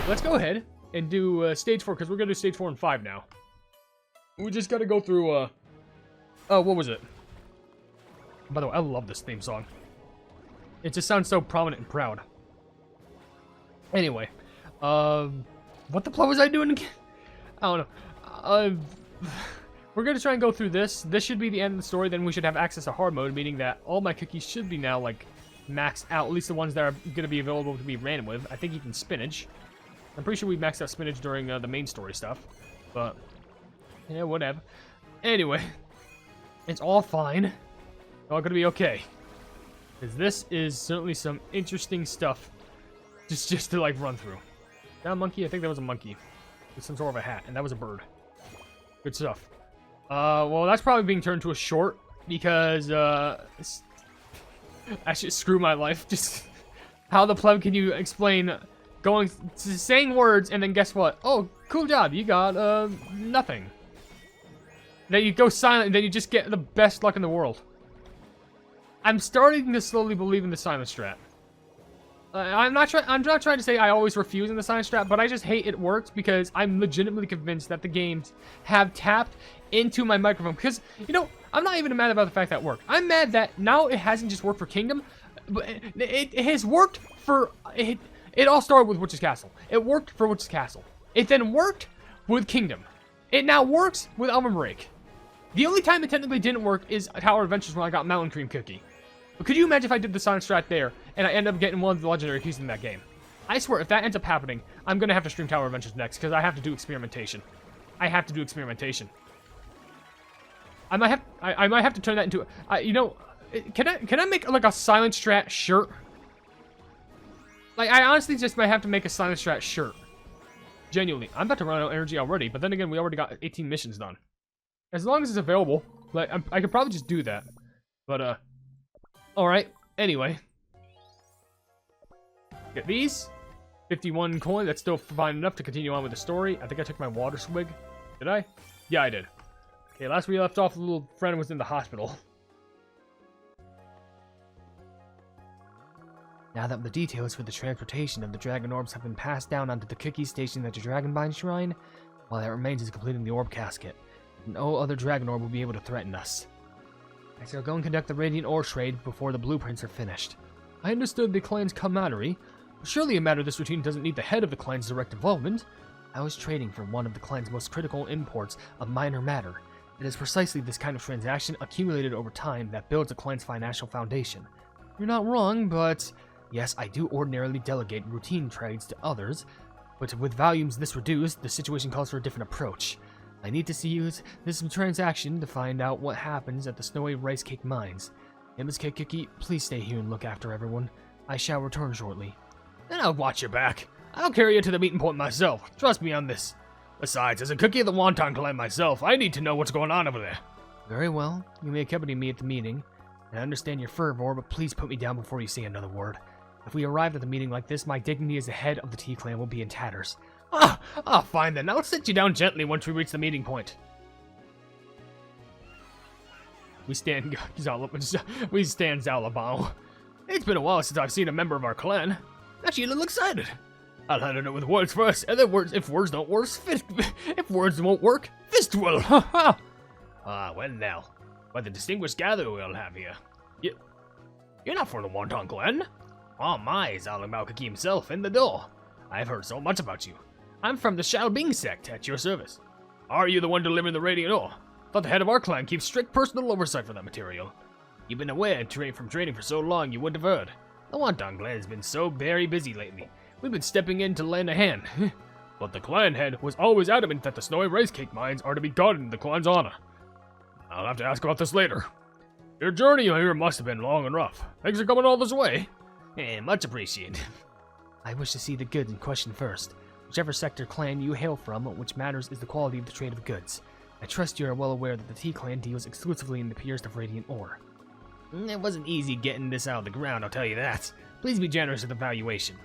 Let's go ahead and do stage 4, because we're going to do stage 4 and 5 now. We just got to go through, oh, what was it? By the way, I love this theme song. It just sounds so prominent and proud. Anyway, what the plot was I doing again? I don't know. We're going to try and go through this. This should be the end of the story. Then we should have access to hard mode, meaning that all my cookies should be now, like, maxed out. At least the ones that are going to be available to be ran with. I think even spinach. I'm pretty sure we maxed out spinach during the main story stuff. But, yeah, whatever. Anyway, it's all fine. It's all going to be okay. Because this is certainly some interesting stuff. Just to, like, run through. Is that a monkey? I think that was a monkey. With some sort of a hat. And that was a bird. Good stuff. Well, that's probably being turned to a short. Because, actually, screw my life. Just, how the pleb can you explain saying words and then guess what? Oh, cool job. You got, nothing. Then you go silent and then you just get the best luck in the world. I'm starting to slowly believe in the silent strat. I'm not trying to say I always refuse in the silent strat, but I just hate it works because I'm legitimately convinced that the games have tapped into my microphone. Because, you know, I'm not even mad about the fact that it worked. I'm mad that now it hasn't just worked for Kingdom, but it has worked for... It all started with Witch's Castle. It worked for Witch's Castle. It then worked with Kingdom. It now works with OvenBreak. The only time it technically didn't work is Tower Adventures when I got Mountain Cream Cookie. But could you imagine if I did the silent strat there, and I end up getting one of the legendary keys in that game? I swear, if that ends up happening, I'm going to have to stream Tower Adventures next, because I have to do experimentation. I have to do experimentation. I might have to turn that into... you know, can I make, like, a silent strat shirt? Like, I honestly just might have to make a silent strat shirt. Genuinely. I'm about to run out of energy already, but then again, we already got 18 missions done. As long as it's available, like, I could probably just do that. But, alright, anyway. Get these. 51 coin, that's still fine enough to continue on with the story. I think I took my water swig. Did I? Yeah, I did. Okay, last we left off, the little friend was in the hospital. Now that the details for the transportation of the Dragon Orbs have been passed down onto the cookie stationed at the Dragonbind Shrine, all that remains is completing the Orb Casket. No other Dragon Orb will be able to threaten us. I shall go and conduct the Radiant Ore trade before the blueprints are finished. I understood the clan's camaraderie, but surely a matter of this routine doesn't need the head of the clan's direct involvement. I was trading for one of the clan's most critical imports of minor matter. It is precisely this kind of transaction accumulated over time that builds a clan's financial foundation. You're not wrong, but yes, I do ordinarily delegate routine trades to others, but with volumes this reduced, the situation calls for a different approach. I need to see this transaction to find out what happens at the Snowy Rice Cake Mines. Ms. Cookie, please stay here and look after everyone. I shall return shortly. Then I'll watch your back. I'll carry you to the meeting point myself. Trust me on this. Besides, as a cookie of the Wonton Clan myself, I need to know what's going on over there. Very well. You may accompany me at the meeting. I understand your fervor, but please put me down before you say another word. If we arrive at the meeting like this, my dignity as the head of the T-Clan will be in tatters. Fine then. I'll sit you down gently once we reach the meeting point. We stand Zalabao. It's been a while since I've seen a member of our clan. Actually, a little excited. I'll handle it with words first, and then if words don't work, if words won't work, fist will. Well now, what a distinguished gathering we'll have here. You're not for the Wonton Clan? Oh my, Zalabao Kaki himself in the door. I've heard so much about you. I'm from the Xiaobing sect, at your service. Are you the one delivering the radiant ore? Thought the head of our clan keeps strict personal oversight for that material. You've been away from training for so long you wouldn't have heard. The Wonton Clan has been so very busy lately. We've been stepping in to lend a hand. But the clan head was always adamant that the Snowy Rice Cake Mines are to be guarded in the clan's honor. I'll have to ask about this later. Your journey here must have been long and rough. Thanks for coming all this way. Much appreciated. I wish to see the goods in question first. Whichever sector clan you hail from, which matters is the quality of the trade of goods. I trust you are well aware that the T-Clan deals exclusively in the purest of radiant ore. It wasn't easy getting this out of the ground, I'll tell you that. Please be generous with the valuation.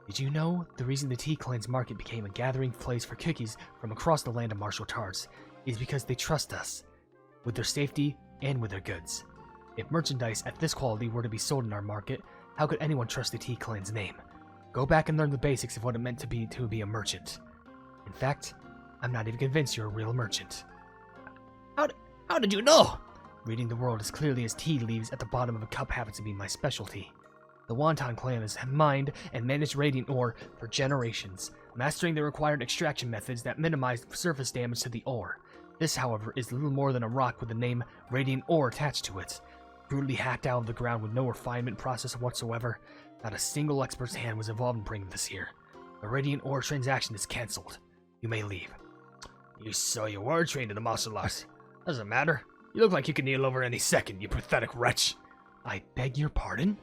Did you know the reason the T-Clan's market became a gathering place for cookies from across the land of martial tarts is because they trust us, with their safety and with their goods. If merchandise at this quality were to be sold in our market, how could anyone trust the T Clan's name? Go back and learn the basics of what it meant to be a merchant. In fact, I'm not even convinced you're a real merchant. How did you know? Reading the world as clearly as tea leaves at the bottom of a cup happens to be my specialty. The Wonton Clan has mined and managed radiant ore for generations, mastering the required extraction methods that minimize surface damage to the ore. This, however, is little more than a rock with the name Radiant Ore attached to it. Brutally hacked out of the ground with no refinement process whatsoever, not a single expert's hand was involved in bringing this here. The Radiant Ore transaction is cancelled. You may leave. So you were trained in the martial arts. Doesn't matter. You look like you can kneel over any second, you pathetic wretch. I beg your pardon?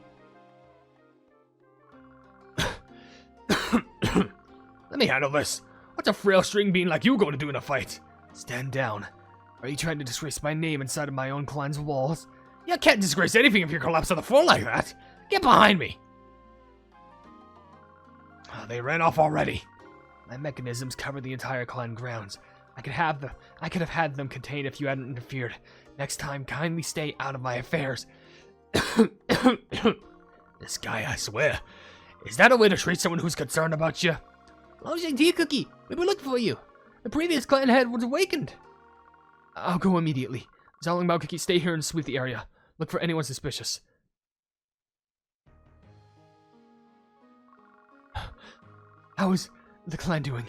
Let me handle this. What's a frail string bean like you going to do in a fight? Stand down. Are you trying to disgrace my name inside of my own clan's walls? You can't disgrace anything if you collapse on the floor like that. Get behind me. Oh, they ran off already. My mechanisms cover the entire clan grounds. I could have had them contained if you hadn't interfered. Next time, kindly stay out of my affairs. This guy, I swear. Is that a way to treat someone who's concerned about you? Longjing tea cookie, we were looking for you. The previous clan head was awakened. I'll go immediately. Zhao cookie, stay here and sweep the area. Look for anyone suspicious. How is the clan doing?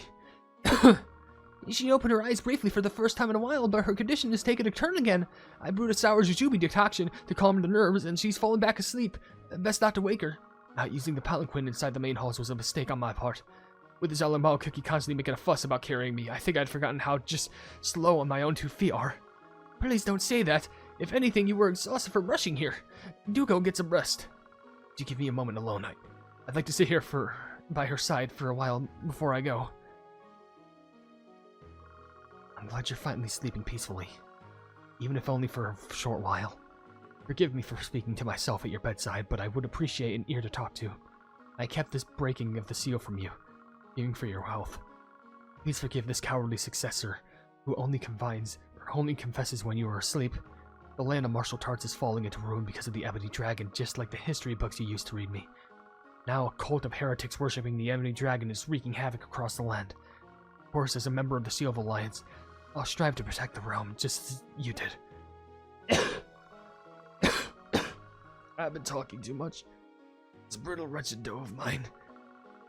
She opened her eyes briefly for the first time in a while, but her condition has taken a turn again. I brewed a sour jujube decoction to calm the nerves, and she's fallen back asleep. Best not to wake her. Not using the palanquin inside the main halls was a mistake on my part. With the Zalambao cookie constantly making a fuss about carrying me, I think I'd forgotten how just slow on my own 2 feet are. Please don't say that. If anything, you were exhausted from rushing here. Do go get some rest. Do give me a moment alone. I'd like to sit here by her side for a while before I go. I'm glad you're finally sleeping peacefully, even if only for a short while. Forgive me for speaking to myself at your bedside, but I would appreciate an ear to talk to. I kept this breaking of the seal from you, fearing for your health. Please forgive this cowardly successor, who only confesses when you are asleep. The land of martial arts is falling into ruin because of the Ebony Dragon, just like the history books you used to read me. Now a cult of heretics worshipping the Ebony Dragon is wreaking havoc across the land. Of course, as a member of the Seal of Alliance, I'll strive to protect the realm, just as you did. I've been talking too much. This brutal, wretched dough of mine.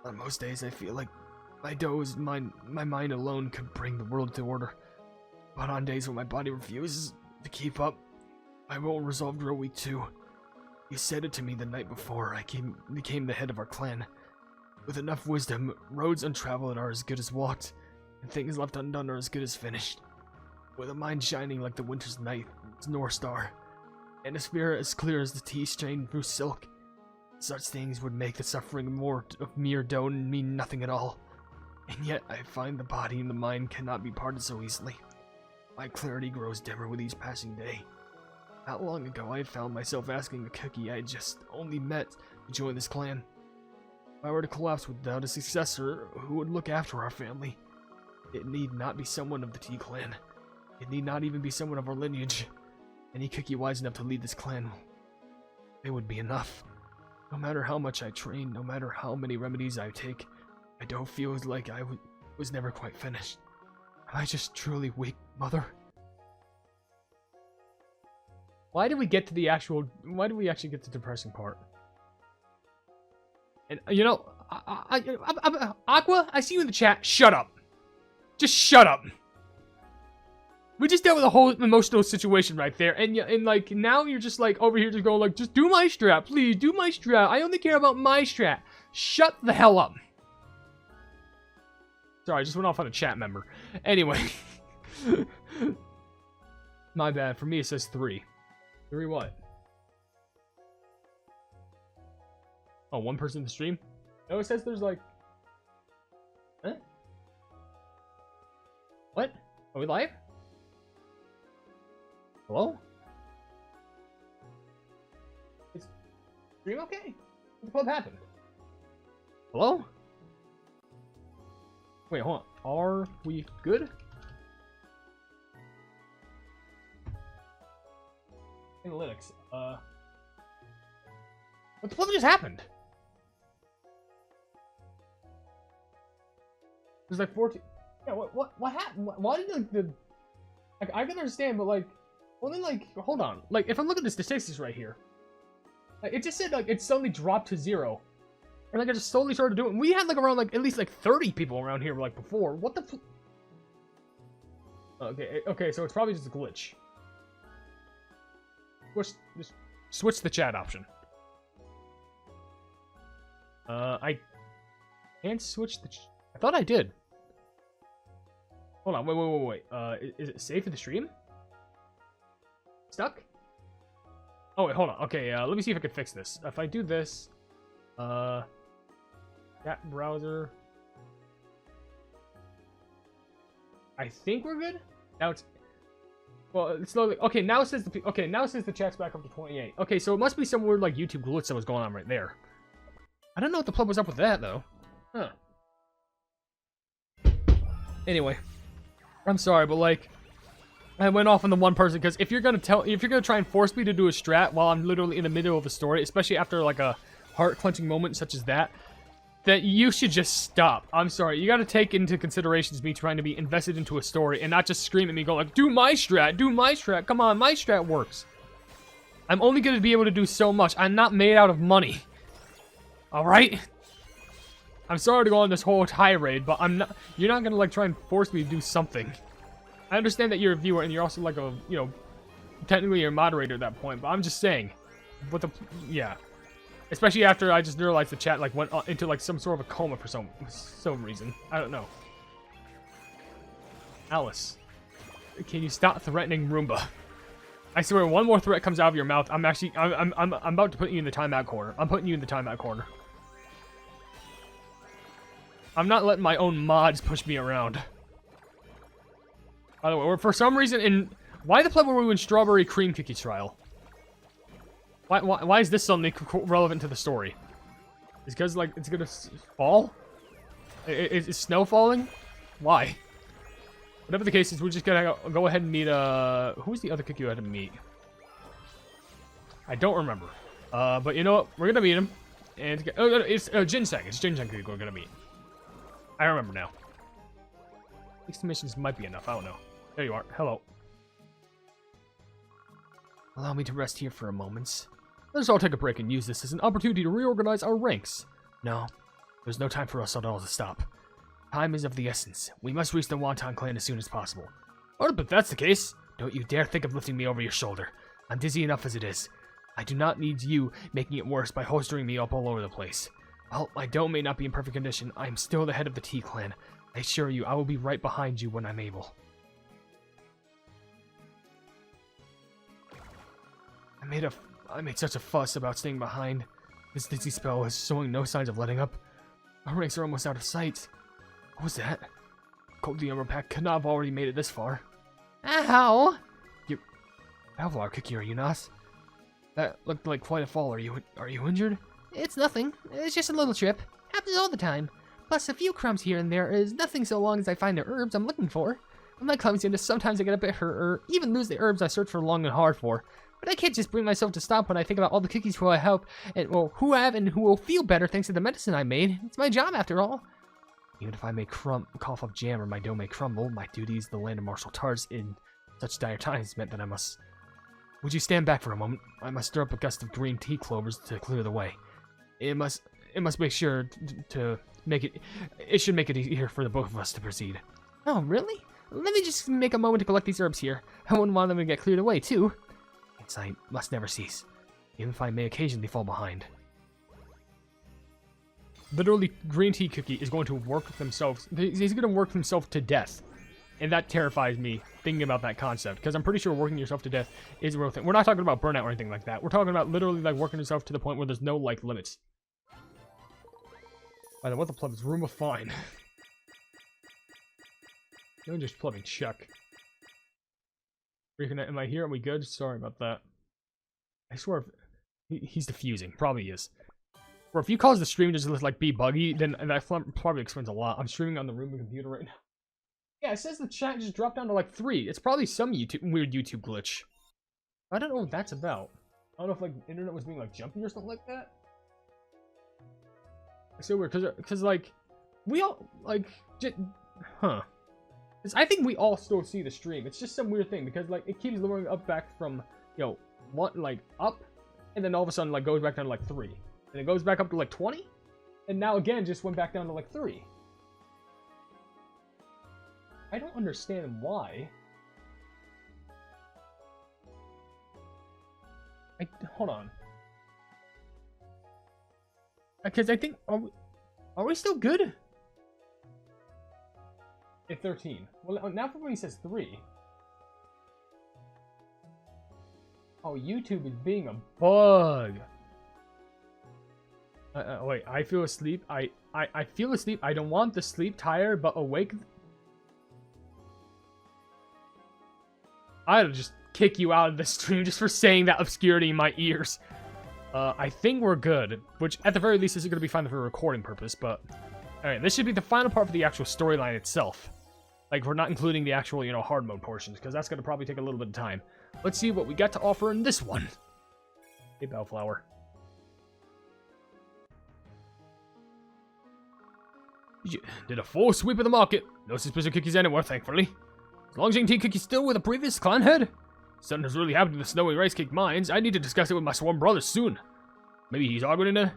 On most days, I feel like my mind alone could bring the world to order. But on days when my body refuses to keep up, I won't resolve to grow weak too. You said it to me the night before I became the head of our clan. With enough wisdom, roads untraveled are as good as walked, and things left undone are as good as finished. With a mind shining like the winter's night, North Star, and a spirit as clear as the tea strained through silk, such things would make the suffering of mere dough mean nothing at all. And yet I find the body and the mind cannot be parted so easily. My clarity grows dimmer with each passing day. Not long ago, I found myself asking a cookie I had just only met to join this clan. If I were to collapse without a successor, who would look after our family? It need not be someone of the T clan. It need not even be someone of our lineage. Any cookie wise enough to lead this clan, it would be enough. No matter how much I train, no matter how many remedies I take, I don't feel like I was never quite finished. Am I just truly weak, Mother? Why did we get to why did we actually get to the depressing part? And, you know, Aqua, I see you in the chat. Shut up. Just shut up. We just dealt with a whole emotional situation right there. And like, now you're just like over here just going like, just do my strat. Please, do my strat. I only care about my strat. Shut the hell up. Sorry, I just went off on a chat member. Anyway. My bad. For me, it says 3. 3 what? Oh, 1 person in the stream? No, it says there's like... Huh? What? Are we live? Hello? Is stream okay? What the fuck happened? Hello? Wait, hold on. Are we good? Analytics. What the flip just happened? There's like 14. Yeah, what happened? Why did like the? Like, I can understand, but like, only like, hold on. Like, if I'm looking at the statistics right here, like, it just said like it suddenly dropped to 0, and like I just slowly started doing. We had like around like at least like 30 people around here like before. What the? Okay, so it's probably just a glitch. Just switch the chat option. I can't switch the. I thought I did. Hold on, wait. Is it safe for the stream? Stuck? Oh wait, hold on. Okay, let me see if I can fix this. If I do this, chat browser. I think we're good. Now it's. Well, it's slowly. Okay, now it says the chat's back up to 28. Okay, so it must be some weird like YouTube glitch that was going on right there. I don't know what the plug was up with that though. Huh. Anyway, I'm sorry, but like, I went off on the one person because if you're gonna try and force me to do a strat while I'm literally in the middle of a story, especially after like a heart-clenching moment such as that you should just stop. I'm sorry. You got to take into considerations me trying to be invested into a story and not just scream at me, go like, do my strat. Come on, my strat works. I'm only going to be able to do so much. I'm not made out of money. All right? I'm sorry to go on this whole tirade, but you're not going to like try and force me to do something. I understand that you're a viewer and you're also like a, you know, technically you're a moderator at that point, but I'm just saying, yeah. Especially after I just realized the chat like went into like some sort of a coma for some reason. I don't know. Alice, can you stop threatening Roomba? I swear, one more threat comes out of your mouth, I'm about to put you in the timeout corner. I'm putting you in the timeout corner. I'm not letting my own mods push me around. By the way, for some reason, why the play were we in Strawberry Cream Cookie Trial? Why is this suddenly relevant to the story? Is because like it's gonna fall? Is snow falling? Why? Whatever the case is, we're just gonna go ahead and meet who's the other cookie you had to meet? I don't remember. But you know what? We're gonna meet him. And it's Ginseng. It's Ginseng cookie we're gonna meet. I remember now. 60 missions might be enough. I don't know. There you are. Hello. Allow me to rest here for a moment. Let's all take a break and use this as an opportunity to reorganize our ranks. No, there's no time for us at all to stop. Time is of the essence. We must reach the Wonton Clan as soon as possible. Oh, but that's the case. Don't you dare think of lifting me over your shoulder. I'm dizzy enough as it is. I do not need you making it worse by holstering me up all over the place. While my dome may not be in perfect condition, I am still the head of the T Clan. I assure you, I will be right behind you when I'm able. I made such a fuss about staying behind. This dizzy spell is showing no signs of letting up. Our ranks are almost out of sight. What was that? The Armor Pack could not have already made it this far. Ow! Alvar, Kiki, are you not? That looked like quite a fall. Are you injured? It's nothing. It's just a little trip. Happens all the time. Plus, a few crumbs here and there is nothing so long as I find the herbs I'm looking for. With my clumsiness, sometimes I get a bit hurt or even lose the herbs I search for long and hard for. But I can't just bring myself to stop when I think about all the cookies who I help and who have and who will feel better thanks to the medicine I made. It's my job after all. Even if I may cough up jam or my dough may crumble, my duties, the land of martial tarts, in such dire times meant that I must... Would you stand back for a moment? I must stir up a gust of green tea clovers to clear the way. It must make sure to make it... It should make it easier for the both of us to proceed. Oh, really? Let me just make a moment to collect these herbs here. I wouldn't want them to get cleared away, too. I must never cease, even if I may occasionally fall behind. Literally, Green Tea Cookie is going to work themselves. He's going to work himself to death. And that terrifies me, thinking about that concept. Because I'm pretty sure working yourself to death is a real thing. We're not talking about burnout or anything like that. We're talking about literally like working yourself to the point where there's no like limits. By the way, what the pleb is room of fine. No, just plubbing Chuck. Am I here? Are we good? Sorry about that. I swear, he's diffusing. Probably is. Or if you cause the stream to just like be buggy, then that probably explains a lot. I'm streaming on the Roomba computer right now. Yeah, it says the chat just dropped down to like 3. It's probably some weird YouTube glitch. I don't know what that's about. I don't know if like the internet was being like jumpy or something like that. It's so weird because like we all like huh. 'Cause I think we all still see the stream. It's just some weird thing because like it keeps lowering up back from one like up, and then all of a sudden like goes back down to like 3, and it goes back up to like 20, and now again just went back down to like 3. I don't understand why. Hold on. Because I think are we still good? At 13. Well, now everybody says 3. Oh, YouTube is being a bug. Wait, I feel asleep. I feel asleep. I don't want to sleep, tired, but awake. I'll just kick you out of the stream just for saying that obscurity in my ears. I think we're good, which at the very least is going to be fine for a recording purpose, but... Alright, this should be the final part for the actual storyline itself. Like, we're not including the actual, hard mode portions, because that's going to probably take a little bit of time. Let's see what we got to offer in this one. Hey, Bellflower. Did a full sweep of the market. No suspicious cookies anywhere, thankfully. Is Longjing tea cookie still with the previous clan head? Something has really happened to the snowy rice cake mines. I need to discuss it with my sworn brothers soon. Maybe he's arguing in there?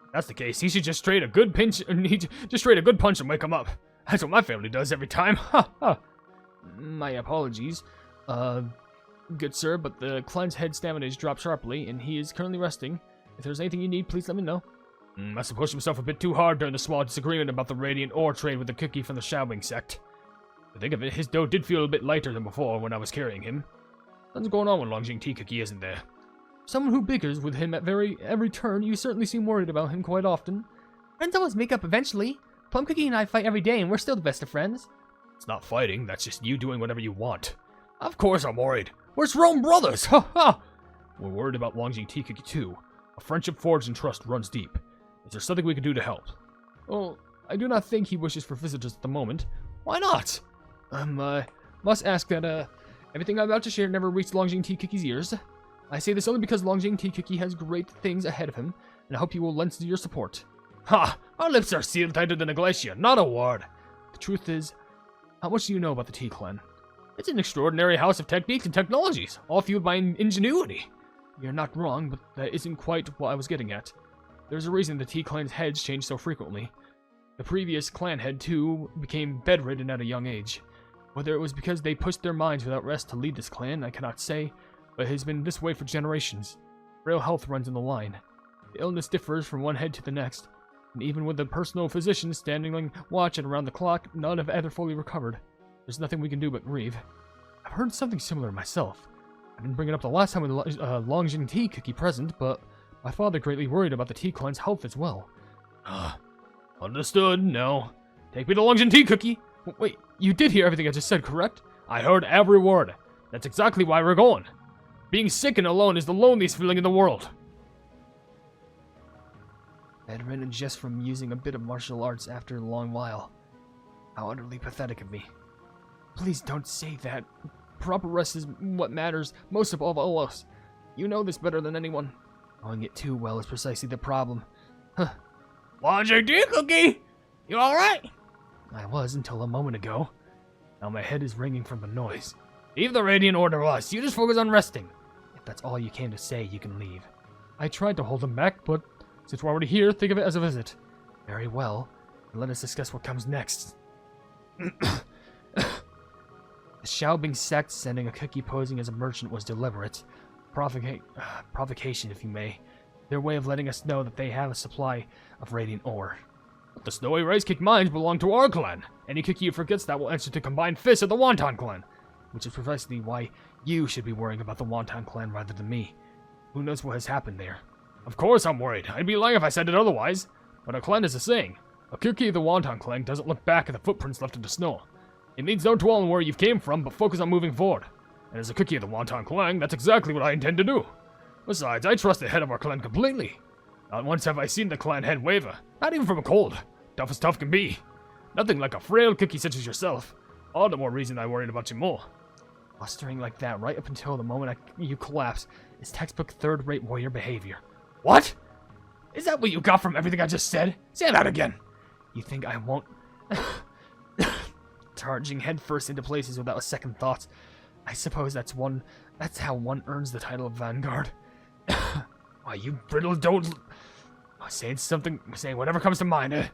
If that's the case, he should just trade a good punch and wake him up. That's what my family does every time. Ha ha. My apologies. Good sir, but the clan's head stamina has dropped sharply, and he is currently resting. If there's anything you need, please let me know. Must have pushed himself a bit too hard during the small disagreement about the radiant ore trade with the cookie from the Shaowing sect. To think of it, his dough did feel a bit lighter than before when I was carrying him. Something's going on with Longjing tea cookie, isn't there? Someone who bickers with him at every turn. You certainly seem worried about him quite often. Friends always make up eventually. Plum Cookie and I fight every day, and we're still the best of friends. It's not fighting, that's just you doing whatever you want. Of course I'm worried. We're Rome brothers, ha ha! We're worried about Longjing tea cookie too. A friendship forged in trust runs deep. Is there something we can do to help? Well, I do not think he wishes for visitors at the moment. Why not? Must ask that, everything I'm about to share never reached Longjing tea cookie's ears. I say this only because Longjing tea cookie has great things ahead of him, and I hope you will lend your support. Ha! Our lips are sealed tighter than a glacier, not a word. The truth is, how much do you know about the Tea Clan? It's an extraordinary house of techniques and technologies, all fueled by ingenuity. You're not wrong, but that isn't quite what I was getting at. There's a reason the Tea Clan's heads change so frequently. The previous clan head, too, became bedridden at a young age. Whether it was because they pushed their minds without rest to lead this clan, I cannot say, but it has been this way for generations. Frail health runs in the line. The illness differs from one head to the next, and even with the personal physicians standing watch and around the clock, none have ever fully recovered. There's nothing we can do but grieve. I've heard something similar myself. I didn't bring it up the last time with Longjing tea cookie present, but my father greatly worried about the Tea Clan's health as well. Understood. No. Take me to Longjing tea cookie. Wait, you did hear everything I just said, correct? I heard every word. That's exactly why we're going. Being sick and alone is the loneliest feeling in the world. Bedridden just from using a bit of martial arts after a long while. How utterly pathetic of me. Please don't say that. Proper rest is what matters most of all else. You know this better than anyone. Knowing it too well is precisely the problem. Huh. Longjing tea cookie! You alright? I was until a moment ago. Now my head is ringing from the noise. Leave the radiant ore to us. You just focus on resting. If that's all you came to say, you can leave. I tried to hold him back, but since we're already here, think of it as a visit. Very well. And let us discuss what comes next. The Shaowing sect sending a cookie posing as a merchant was deliberate. Provocation, if you may. Their way of letting us know that they have a supply of radiant ore. The snowy rice cake mines belong to our clan. Any cookie who forgets that will answer to combined fists of the Wonton Clan. Which is precisely why you should be worrying about the Wonton Clan rather than me. Who knows what has happened there? Of course I'm worried. I'd be lying if I said it otherwise. But our clan is a saying. A cookie of the Wonton Clan doesn't look back at the footprints left in the snow. It means don't dwell on where you came from, but focus on moving forward. And as a cookie of the Wonton Clan, that's exactly what I intend to do. Besides, I trust the head of our clan completely. Not once have I seen the clan head waver, not even from a cold. Tough as tough can be. Nothing like a frail cookie such as yourself. All the more reason I worried about you more. Mustering like that right up until the moment you collapse is textbook third-rate warrior behavior. What? Is that what you got from everything I just said? Say that again. You think I won't... Charging headfirst into places without a second thought. I suppose that's how one earns the title of Vanguard. Why, you brittle don't... Saying whatever comes to mind, eh?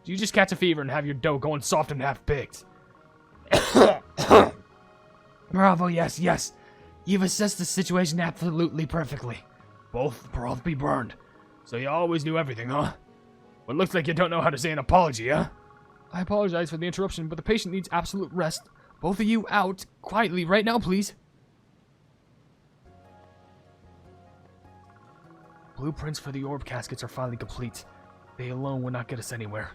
Do you just catch a fever and have your dough going soft and half-baked? Bravo, yes. You've assessed the situation absolutely perfectly. Both be burned. So you always knew everything, huh? But looks like you don't know how to say an apology, huh? I apologize for the interruption, but the patient needs absolute rest. Both of you out, quietly, right now, please. Blueprints for the orb caskets are finally complete. They alone will not get us anywhere.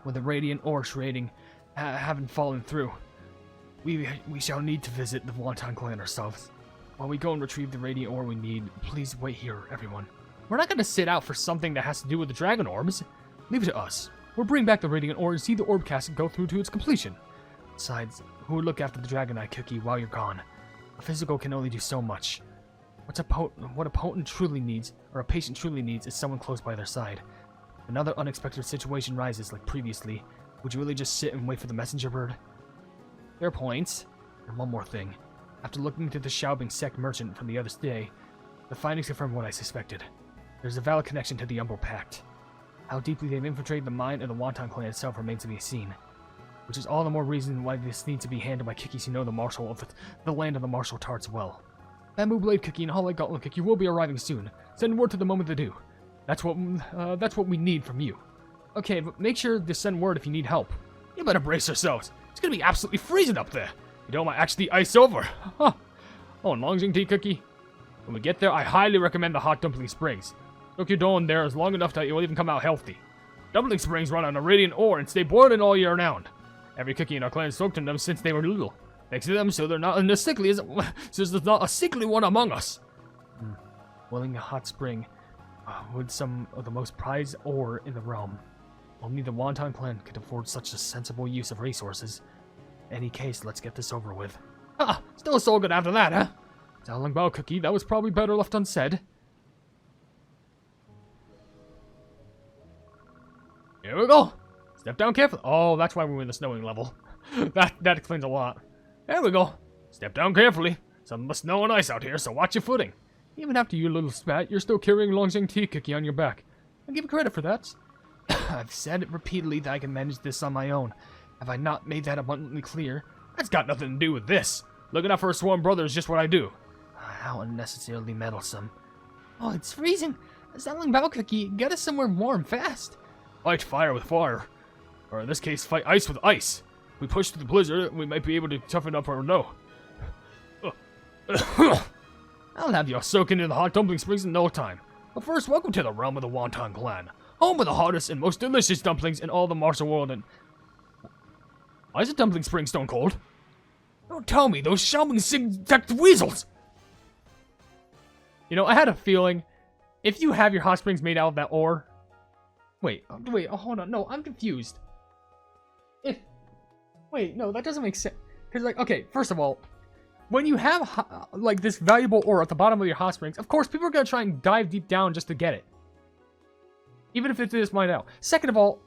With the radiant ore shredding haven't fallen through, we shall need to visit the Wonton Clan ourselves. While we go and retrieve the radiant ore we need, please wait here, everyone. We're not going to sit out for something that has to do with the dragon orbs. Leave it to us. We'll bring back the radiant ore and see the orb casket go through to its completion. Besides, who would look after the Dragon Eye cookie while you're gone? A physical can only do so much. What a patient truly needs is someone close by their side. If another unexpected situation rises like previously, would you really just sit and wait for the messenger bird? Fair points. And one more thing. After looking into the Xiaobing sect merchant from the other day, the findings confirm what I suspected. There's a valid connection to the Umbral Pact. How deeply they've infiltrated the mind of the Wonton Clan itself remains to be seen. Which is all the more reason why this needs to be handled by cookies who know the martial of the land of the martial arts well. Bamboo Blade Cookie and Hollow Gauntlet Cookie will be arriving soon. Send word to the moment they do. That's what we need from you. Okay, but make sure to send word if you need help. You better brace yourselves. It's gonna be absolutely freezing up there. You don't want actually ice over. Huh. Oh, and Longjing tea cookie. When we get there, I highly recommend the hot dumpling springs. Soak your dough in there is long enough that you'll even come out healthy. Dumpling springs run on a radiant ore and stay boiling all year round. Every cookie in our clan soaked in them since they were little. Thanks to them, so they're not as sickly as so there's not a sickly one among us. Boiling a hot spring with some of the most prized ore in the realm. Only the Wonton Clan could afford such a sensible use of resources. In any case, let's get this over with. Ah, still so good after that, huh? Xiaoling Bao cookie, that was probably better left unsaid. Here we go. Step down carefully. Oh, that's why we're in the snowing level. that explains a lot. There we go. Step down carefully. Some of the snow and ice out here, so watch your footing. Even after your little spat, you're still carrying Longjing tea cookie on your back. I'll give you credit for that. I've said it repeatedly that I can manage this on my own. Have I not made that abundantly clear? That's got nothing to do with this. Looking out for a sworn brother is just what I do. How unnecessarily meddlesome. Oh, it's freezing. Xiaoling Bao cookie, get us somewhere warm fast. Fight fire with fire. Or in this case, fight ice with ice. If we push through the blizzard, we might be able to toughen up our dough. I'll have you soaking in the hot dumpling springs in no time. But first, welcome to the realm of the Wonton Clan. Home of the hottest and most delicious dumplings in all the martial world and... Why is the dumpling spring stone cold? Don't tell me, those Xiaoming sect weasels! You know, I had a feeling, if you have your hot springs made out of that ore... Wait, hold on, no, I'm confused. Wait, no, that doesn't make sense. Because, like, okay, first of all, when you have, like, this valuable ore at the bottom of your hot springs, of course, people are going to try and dive deep down just to get it. Even if it's mined out. Second of all,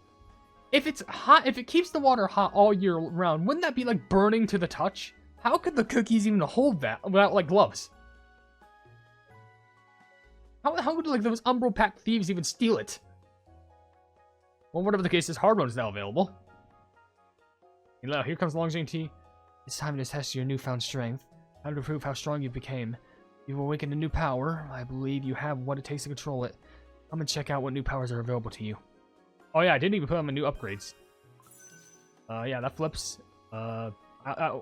if it's hot, if it keeps the water hot all year round, wouldn't that be, like, burning to the touch? How could the cookies even hold that without, like, gloves? How would, like, those Umbral Pact thieves even steal it? Well, whatever the case is, hard mode is now available. You know, here comes Longjing tea. It's time to test your newfound strength. Time to prove how strong you became. You've awakened a new power. I believe you have what it takes to control it. I'm gonna check out what new powers are available to you. Oh yeah, I didn't even put on my new upgrades. Yeah, that flips. Oh, I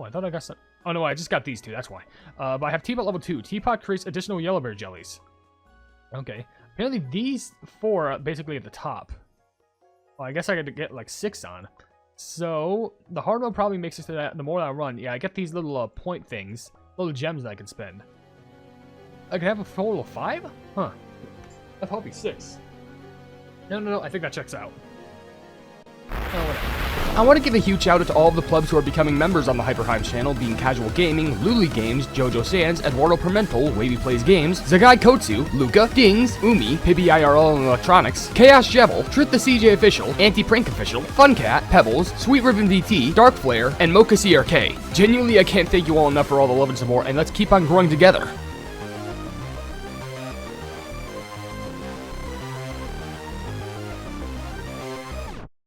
thought I got some. Oh no, I just got these two, that's why. But I have Teapot level 2. Teapot creates additional yellowberry jellies. Okay. Apparently these 4 are basically at the top. Well, I guess I got to get like 6 on. So, the hard mode probably makes it so that the more I run, yeah, I get these little point things, little gems that I can spend. I can have a total of 5? Huh. That's probably 6. No, I think that checks out. Oh, whatever. I want to give a huge shout out to all of the plebs who are becoming members on the HyperHimes channel, being Casual Gaming, Luli Games, Jojo Sands, Eduardo Pimentel, Wavy Plays Games, Zagai Kotsu, Luca, Dings, Umi, Pibby IRL and Electronics, Chaos Jebel, Truth the CJ Official, Anti-Prank Official, Funcat, Pebbles, Sweet Ribbon VT, Dark Flare, and Mocha CRK. Genuinely, I can't thank you all enough for all the love and support, and let's keep on growing together.